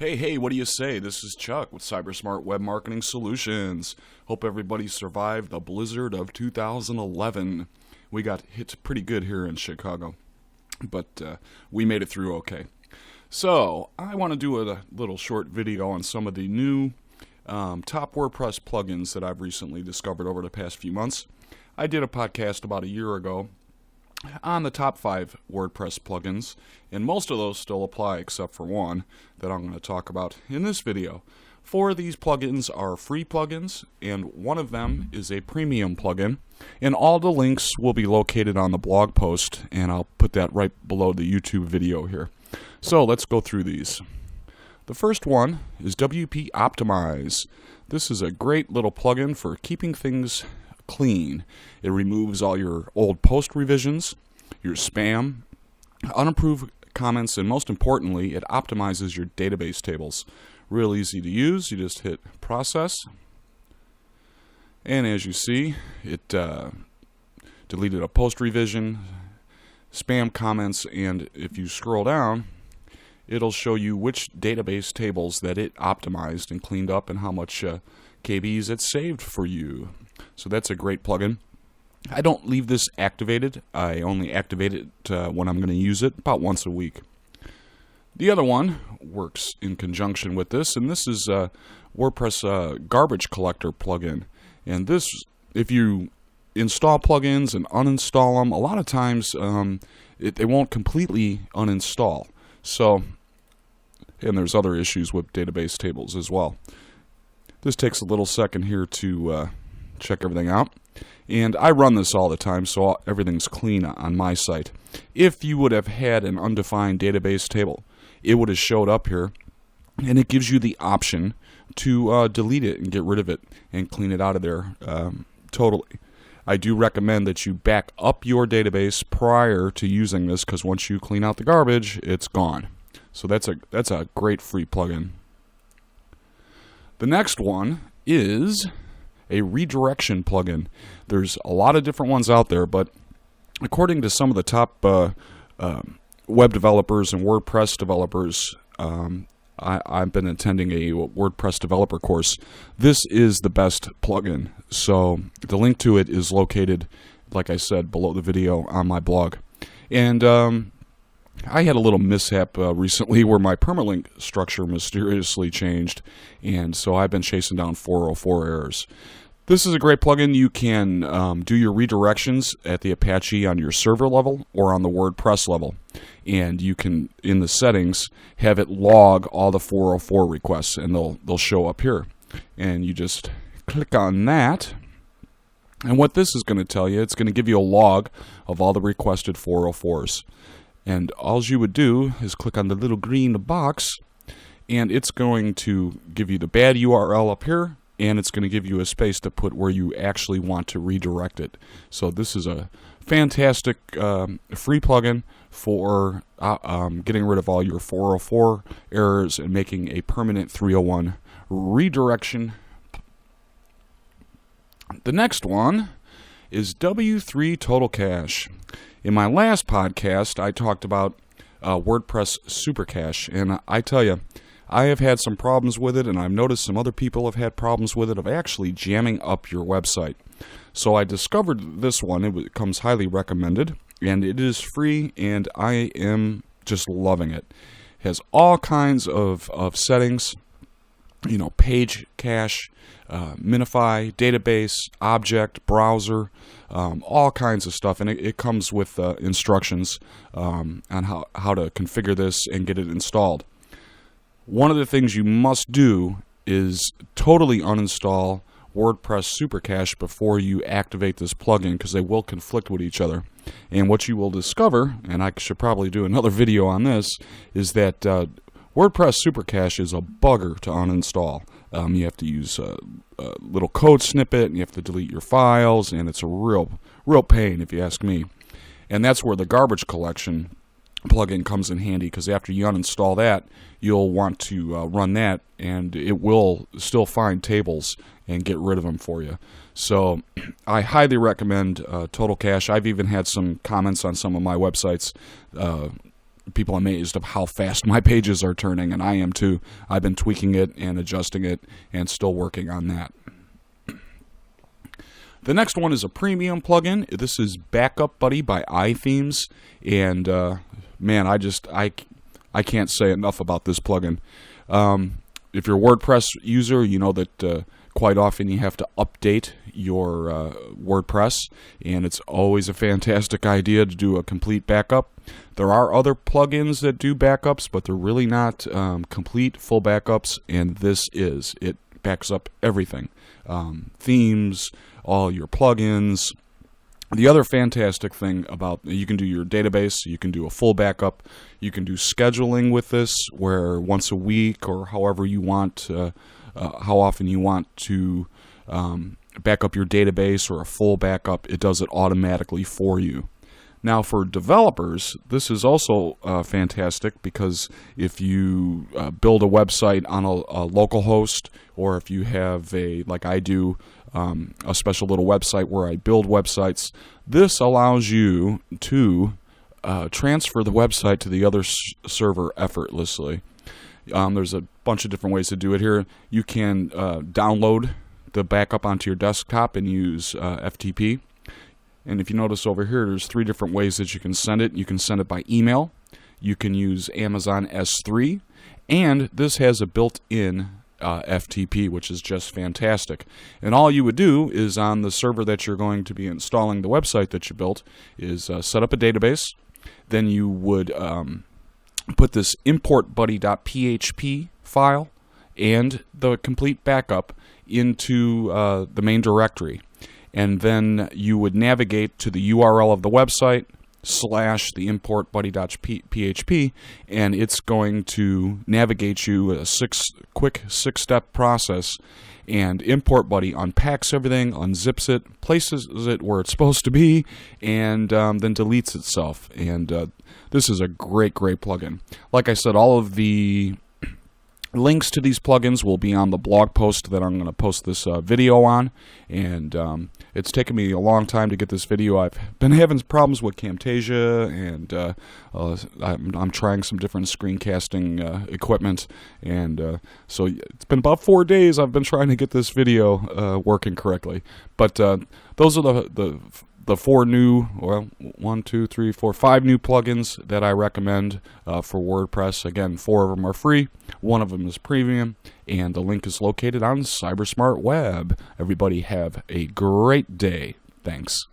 Hey, what do you say? This is Chuck with CyberSmart Web Marketing Solutions. Hope everybody survived the blizzard of 2011. We got hit pretty good here in Chicago, but we made it through okay. So, I want to do a little short video on some of the new top WordPress plugins that I've recently discovered over the past few months. I did a podcast about a year ago on the top 5 WordPress plugins, and most of those still apply except for one that I'm going to talk about in this video. 4 of these plugins are free plugins, and one of them is a premium plugin, and all the links will be located on the blog post, and I'll put that right below the YouTube video here. So let's go through these. The first one is WP Optimize. This is a great little plugin for keeping things clean. It removes all your old post revisions, your spam, unapproved comments, and most importantly, it optimizes your database tables. Real easy to use. You just hit process, and as you see, it deleted a post revision, spam comments, and if you scroll down, it'll show you which database tables that it optimized and cleaned up and how much KBs it saved for you. So that's a great plugin. I don't leave this activated. I only activate it when I'm going to use it about once a week. The other one works in conjunction with this, and this is WordPress garbage collector plugin. And this, if you install plugins and uninstall them, a lot of times they won't completely uninstall. So, and there's other issues with database tables as well. This takes a little second here to check everything out. And I run this all the time, so everything's clean on my site. If you would have had an undefined database table, it would have showed up here, and it gives you the option to delete it and get rid of it and clean it out of there totally. I do recommend that you back up your database prior to using this, because once you clean out the garbage, it's gone. So that's a great free plugin. The next one is a redirection plugin. There's a lot of different ones out there, but according to some of the top web developers and WordPress developers, I've been attending a WordPress developer course. This is the best plugin. So the link to it is located, like I said, below the video on my blog. And I had a little mishap recently where my permalink structure mysteriously changed, and so I've been chasing down 404 errors. This is a great plugin. You can do your redirections at the Apache on your server level or on the WordPress level, and you can, in the settings, have it log all the 404 requests, and they'll show up here. And you just click on that, and what this is going to tell you, it's going to give you a log of all the requested 404s. And all you would do is click on the little green box, and it's going to give you the bad URL up here, and it's going to give you a space to put where you actually want to redirect it. So this is a fantastic free plugin for getting rid of all your 404 errors and making a permanent 301 redirection. The next one is W3 Total Cache. In my last podcast, I talked about WordPress Super Cache, and I tell you, I have had some problems with it, and I've noticed some other people have had problems with it of actually jamming up your website. So I discovered this one. It comes highly recommended, and it is free, and I am just loving it. It has all kinds of settings, you know, page cache, minify, database, object, browser, all kinds of stuff, and it comes with instructions on how to configure this and get it installed. One of the things you must do is totally uninstall WordPress Super Cache before you activate this plugin, because they will conflict with each other. And what you will discover, and I should probably do another video on this, is that WordPress Super Cache is a bugger to uninstall. You have to use a little code snippet, and you have to delete your files, and it's a real pain if you ask me. And that's where the garbage collection plugin comes in handy, because after you uninstall that, you'll want to run that, and it will still find tables and get rid of them for you. So I highly recommend Total Cache. I've even had some comments on some of my websites people amazed of how fast my pages are turning, and I am too. I've been tweaking it and adjusting it and still working on that. The next one is a premium plugin. This is BackupBuddy by iThemes, and man, I can't say enough about this plugin. If you're a WordPress user, you know that quite often you have to update your WordPress, and it's always a fantastic idea to do a complete backup. There are other plugins that do backups, but they're really not complete full backups, and this is. It backs up everything. Themes, all your plugins. The other fantastic thing about, you can do your database, you can do a full backup, you can do scheduling with this, where once a week or however you want, how often you want to back up your database or a full backup, it does it automatically for you. Now for developers, this is also fantastic, because if you build a website on a local host, or if you have like I do, a special little website where I build websites, this allows you to transfer the website to the other server effortlessly. There's a bunch of different ways to do it here. You can download the backup onto your desktop and use FTP. And if you notice over here, there's 3 different ways that you can send it. You can send it by email, you can use Amazon S3, and this has a built-in FTP, which is just fantastic. And all you would do is, on the server that you're going to be installing the website that you built, is set up a database. Then you would put this importbuddy.php file and the complete backup into the main directory. And then you would navigate to the URL of the website / the importbuddy.php, and it's going to navigate you a quick 6-step process. And ImportBuddy unpacks everything, unzips it, places it where it's supposed to be, and then deletes itself. And this is a great plugin. Like I said, all of the links to these plugins will be on the blog post that I'm going to post this video on, and it's taken me a long time to get this video. I've been having problems with Camtasia, and I'm trying some different screencasting equipment, and so it's been about 4 days I've been trying to get this video working correctly. But those are the 4 new, well, 1, 2, 3, 4, 5 new plugins that I recommend for WordPress. Again, 4 of them are free, 1 of them is premium, and the link is located on Cybersmart Web. Everybody have a great day. Thanks.